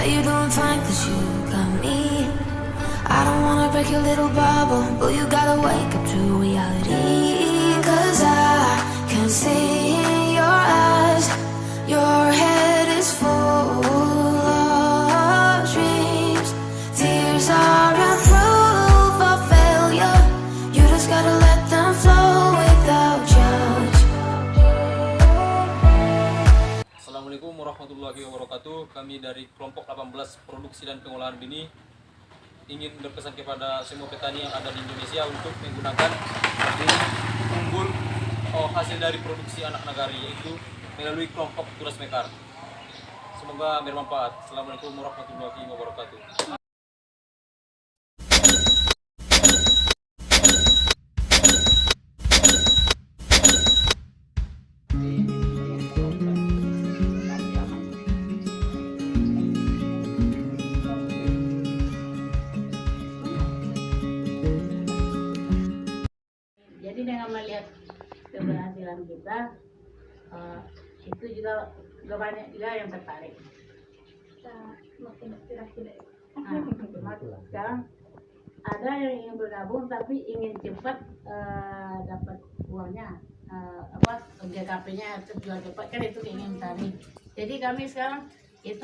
Bet you're doing fine cause you got me. I don't wanna break your little bubble, but you gotta wake up to reality. Cause I can see in your eyes, your head is full of dreams. Tears aren't proof of failure, you just gotta let them flow without judge. Assalamualaikum warahmatullahi wabarakatuh. Kami dari kelompok 18 produksi dan pengolahan benih ingin berpesan kepada semua petani yang ada di Indonesia untuk menggunakan benih unggul hasil dari produksi anak nagari, yaitu melalui kelompok Turas Mekar. Semoga bermanfaat. Assalamualaikum warahmatullahi wabarakatuh. Jadi dengan melihat keberhasilan kita, itu juga banyak juga yang tertarik. Sekarang ada yang ingin bergabung tapi ingin cepat dapat uangnya, GKP-nya terjual cepat, kan itu keinginan tadi. Jadi kami sekarang itu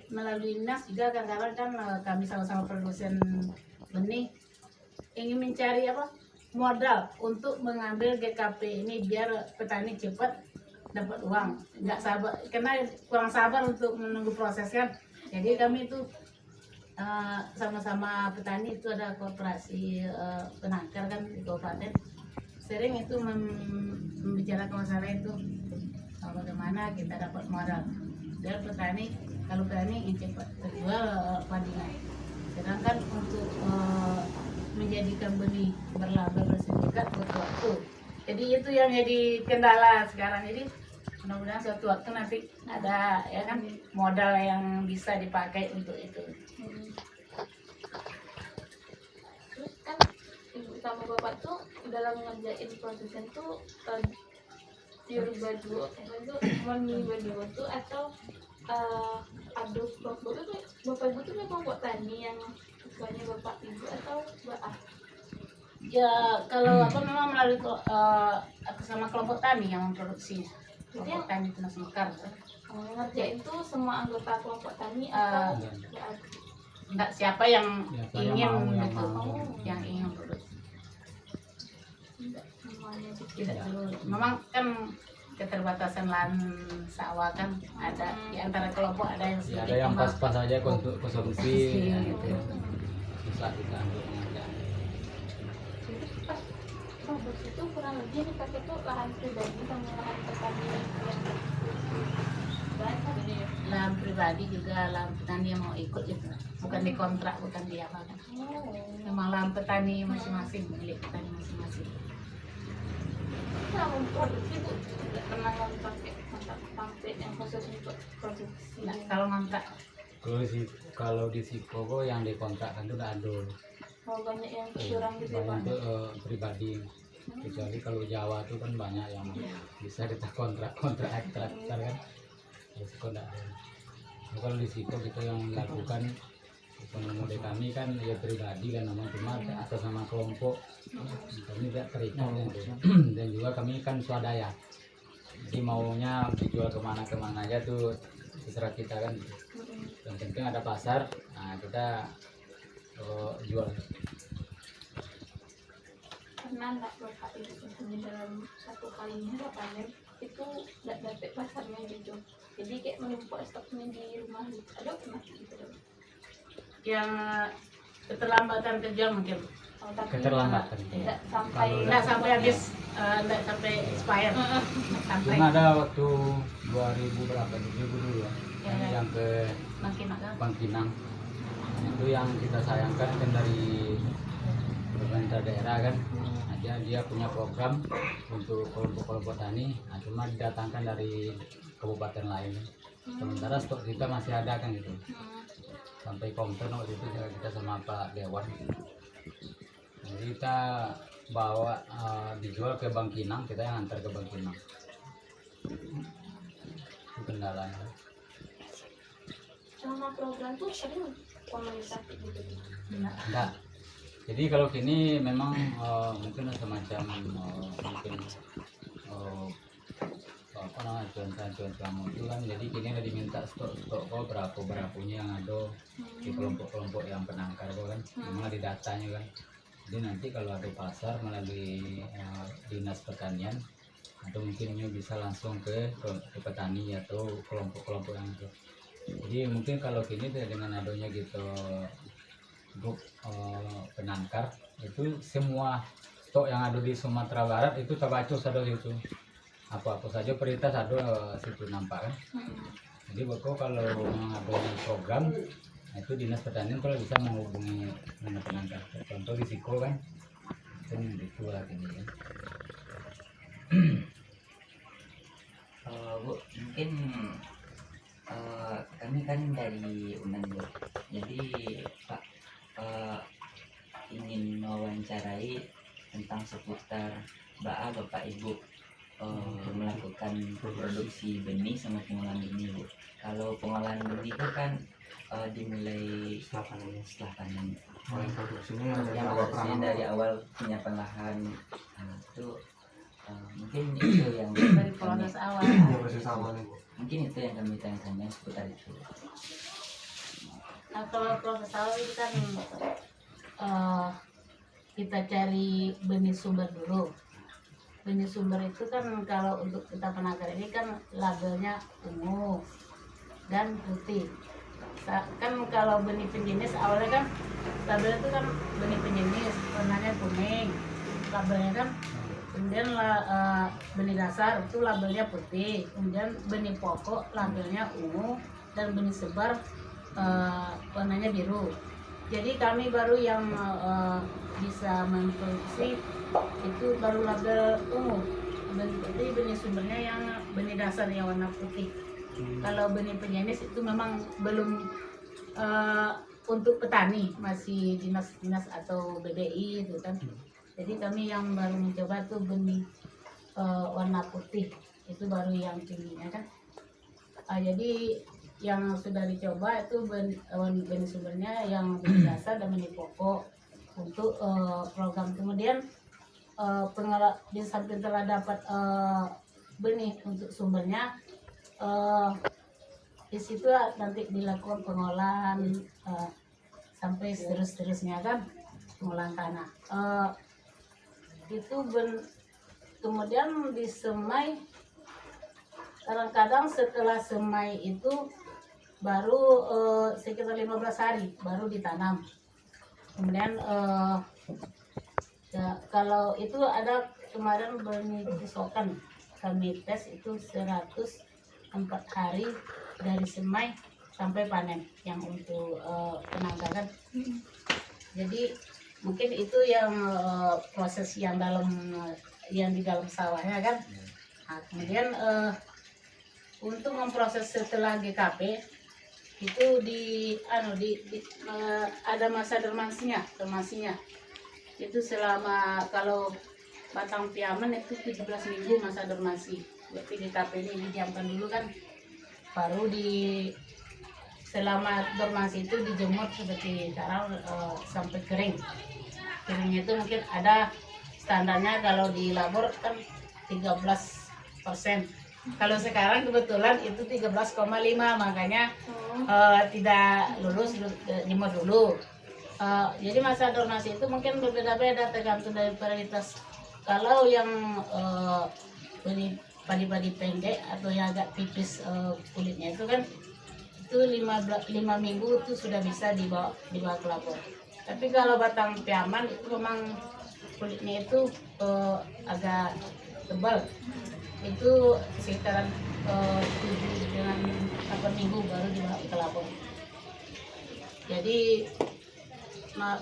melalui Dinas juga kadang-kadang kan kami sama-sama produsen benih ingin mencari modal untuk mengambil GKP ini biar petani cepat dapat uang, nggak sabar karena kurang sabar untuk menunggu proses kan. Jadi kami itu sama-sama petani itu ada koperasi penangkar kan di kabupaten, sering itu membicarakan masalah itu bagaimana kita dapat modal biar petani, kalau petani ingin cepat terjual padinya. Sedangkan untuk menjadikan benih berlabel bersertifikat butuh waktu. Jadi itu yang jadi kendala sekarang. Jadi mudah-mudahan suatu waktu nanti ada ya kan modal yang bisa dipakai untuk itu. Terus kan ibu sama bapak tuh dalam ngerjain produsen tuh pure baju itu murni baju tuh atau ada kelompok itu bapak ibu tuh kelompok tani yang ketuanya bapak ibu atau bapak? Ya kalau memang melalui sama kelompok tani yang memproduksinya. Kelompok tani Tunas Mekar. Ngerjain tuh semua anggota kelompok tani atau enggak siapa yang ingin yang ingin memproduksi. Tidak semuanya gitu. Tidak dulu. Memang kan keterbatasan lahan sawah kan ada di antara kelompok ada yang ya, ada yang pas-pas aja untuk konsumsi gitu. Susah kita ambil pengerjaan. Jadi pas produksi itu kurang lebih dipakai tuh lahan pribadi sama lahan pertanian yang banyak ini ya. Lahan pribadi juga lahan petani yang mau ikut gitu, bukan dikontrak, bukan di apa kan. Memang lahan petani masing-masing, milik petani masing-masing. Nah, memproduksi bu tidak pernah pakai pabrik yang khusus untuk produksi. Nah, kalau ngontrak Kalau di Sipogo yang dikontrakkan itu udah ada. Kalau banyak yang curang gitu ya, Banyak itu pribadi. Kecuali kalau Jawa itu kan banyak yang bisa kita kontrak hektar kan. Risiko enggak ada. Kalau di situ kita yang lakukan ekonomi kami kan ya pribadi kan, namanya cuma atas nama kelompok, kami tidak terikat dan juga kami kan swadaya, jadi maunya dijual kemana aja tuh terserah kita kan. Yang penting ada pasar, nah kita jual. Karena enggak bapak itu misalnya dalam satu kalinya enggak panen itu enggak dapet pasarnya gitu, jadi kayak menumpuk stoknya di rumah gitu. Ada pernah gitu? yang keterlambatan terjual mungkin. Keterlambatan. Enggak sampai habis, enggak sampai expire. Sampai Cuma ada waktu 2000 berapa, 2000 dulu ya, yang ke Bangkinang. Itu yang kita sayangkan kan dari pemerintah daerah kan, dia punya program untuk kelompok-kelompok tani, nah, cuma didatangkan dari kabupaten lain. Sementara stok kita masih ada kan gitu. Sampai komplain waktu itu kita sama Pak Dewan. Jadi kita bawa dijual ke Bangkinang, kita yang antar ke Bangkinang. Itu kendalanya. selama program tuh sering komunikasi gitu. Enggak. Jadi kalau gini memang mungkin semacam mungkin apa namanya cuan kamu itu kan, jadi kini ada diminta stok kok berapanya yang ada di kelompok-kelompok yang penangkar kok kan, memang ada datanya kan. Jadi nanti kalau ada pasar melalui dinas pertanian atau mungkin ini bisa langsung ke petani atau kelompok-kelompok yang itu. Jadi mungkin kalau gini dengan adanya gitu grup penangkar itu, semua stok yang ada di Sumatera Barat itu terbacus ada di situ, apa saja prioritas ada situ nampak kan. Jadi pokok kalau ada program itu dinas pertanian kalau bisa menghubungi dengan penangkar, contoh risiko kan itu lah ini kan. Bu, mungkin kami kan dari UNAN, Bu. Jadi Pak ingin mewawancarai tentang seputar Bapak Ibu melakukan produksi benih sama pengolahan benih, Bu. Kalau pengolahan benih itu kan dimulai setelah panen. Yang produksinya dari awal penyiapan lahan, itu mungkin itu yang Dari proses awal. mungkin itu yang kami tanya seputar itu. Nah, kalau proses awal itu kan kita cari benih sumber dulu. Benih sumber itu kan kalau untuk kita penangkar ini kan labelnya ungu dan putih. Kan kalau benih penjenis awalnya kan labelnya itu kan benih penjenis, warnanya kuning, labelnya kan. Kemudian benih dasar itu labelnya putih, kemudian benih pokok labelnya ungu, dan benih sebar warnanya biru. Jadi kami baru yang bisa memproduksi itu baru label ungu. Jadi benih sumbernya yang benih dasar yang warna putih. Kalau benih penjenis itu memang belum untuk petani, masih dinas atau BBI itu kan. Jadi kami yang baru mencoba tuh benih warna putih, itu baru yang tingginya kan. Jadi yang sudah dicoba itu benih sumbernya yang benih dasar dan benih pokok untuk program. Kemudian di samping telah dapat benih untuk sumbernya, di situ nanti dilakukan pengolahan sampai seterusnya kan, pengolahan tanah. Itu kemudian disemai. Kadang-kadang setelah semai itu baru sekitar 15 hari baru ditanam. Kemudian ya, kalau itu ada kemarin benih isokan kami tes itu 104 hari dari semai sampai panen yang untuk penangkaran. Jadi mungkin itu yang proses yang di dalam sawahnya kan. Nah, kemudian untuk memproses setelah GKP itu ada masa dormansinya. Itu selama, kalau batang piaman itu 17 minggu masa dormansi. Berarti GKP ini didiamkan dulu kan, baru selama dormansi itu dijemur seperti sekarang sampai kering. Keringnya itu mungkin ada standarnya, kalau di labor kan 13%. Kalau sekarang kebetulan itu 13,5, makanya tidak lulus jemur dulu. Jadi masa dormansi itu mungkin berbeda-beda tergantung dari varietas. Kalau yang padi-padi pendek atau yang agak tipis kulitnya itu kan, itu 5 minggu itu sudah bisa dibawa ke labor. Tapi kalau batang piaman itu memang kulitnya itu agak tebal, itu sekitaran 7 dengan 8 minggu baru dibawa ke labor. Jadi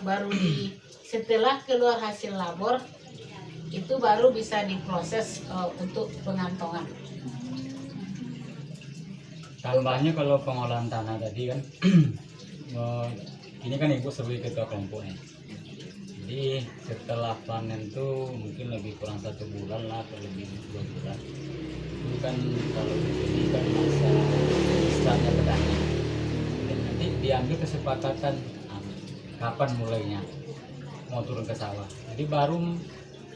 baru setelah keluar hasil labor itu baru bisa diproses untuk pengantongan. Tambahnya kalau pengolahan tanah tadi kan, ini kan ibu sebagai ketua kelompok nih. Jadi setelah panen tuh mungkin lebih kurang 1 bulan lah atau lebih 2 bulan. Itu kan kalau ini kan masa istilahnya petani. diambil kesepakatan kapan mulainya mau turun ke sawah. Jadi baru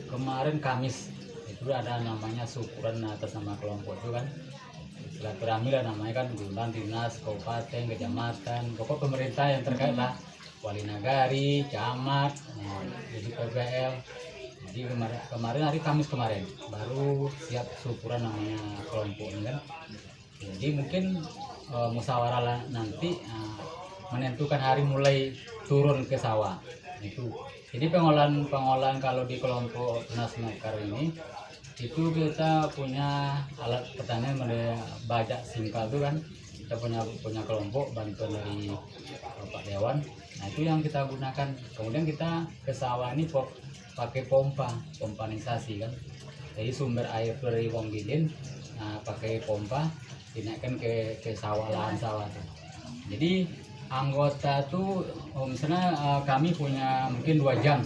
kemarin Kamis itu ada namanya syukuran atas nama kelompok itu kan, silaturahmi lah namanya kan, bulan dinas kabupaten kecamatan pokok pemerintah yang terkait lah, wali nagari camat, jadi PPL. Jadi kemarin hari Kamis kemarin baru siap syukuran namanya kelompok ini kan. Jadi mungkin musyawarah nanti menentukan hari mulai turun ke sawah itu. Jadi pengolahan kalau di kelompok Tunas Mekar ini itu kita punya alat pertanian bajak singkal itu kan, kita punya kelompok bantuan dari Pak Dewan. Nah itu yang kita gunakan. Kemudian kita ke sawah ini pakai pompanisasi kan. Jadi sumber air dari Wong Bilin, pakai pompa dinaikkan ke sawah, lahan sawah tuh. Jadi anggota tuh misalnya kami punya mungkin 2 jam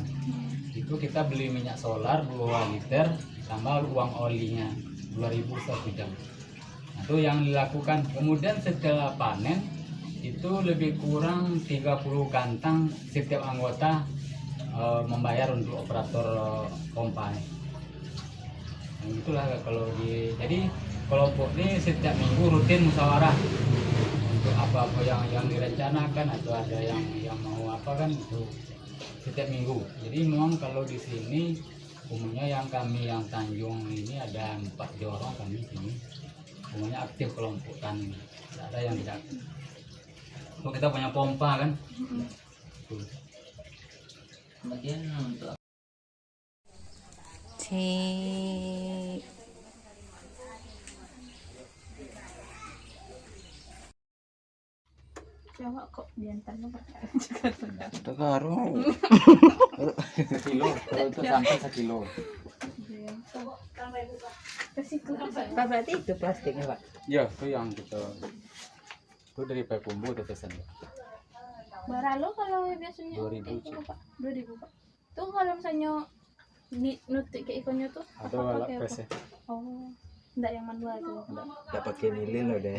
itu kita beli minyak solar 2 liter tambah uang olinya 2.000 1 jam. Nah, itu yang dilakukan. Kemudian setelah panen itu lebih kurang 30 kantang setiap anggota membayar untuk operator pompa. Nah, itulah kalau jadi kelompok ini setiap minggu rutin musyawarah untuk apa-apa yang direncanakan atau ada yang mau apa kan, itu setiap minggu. Jadi memang kalau di sini umumnya yang Tanjung ini ada 4 jorong kami sini umumnya aktif kelompok tani, tidak ada yang tidak aktif. So, kita punya pompa kan. Kemudian untuk Jawa kok diantaranya pakai juga sudah. Sekarang Sekilo, kalau itu sampai 1 kilo. Ke situ Pak, berarti itu plastiknya Pak? Ya, itu yang kita itu dari Payakumbuh tetesan. Baralo kalau biasanya 2.000, itu Pak, 2.000 Pak. Tuh kalau misalnya nutik ke ikonnya tuh Atau apa alat pakai apa? press ya. Oh, enggak yang manual tuh. Nggak pakai lilin loh deh.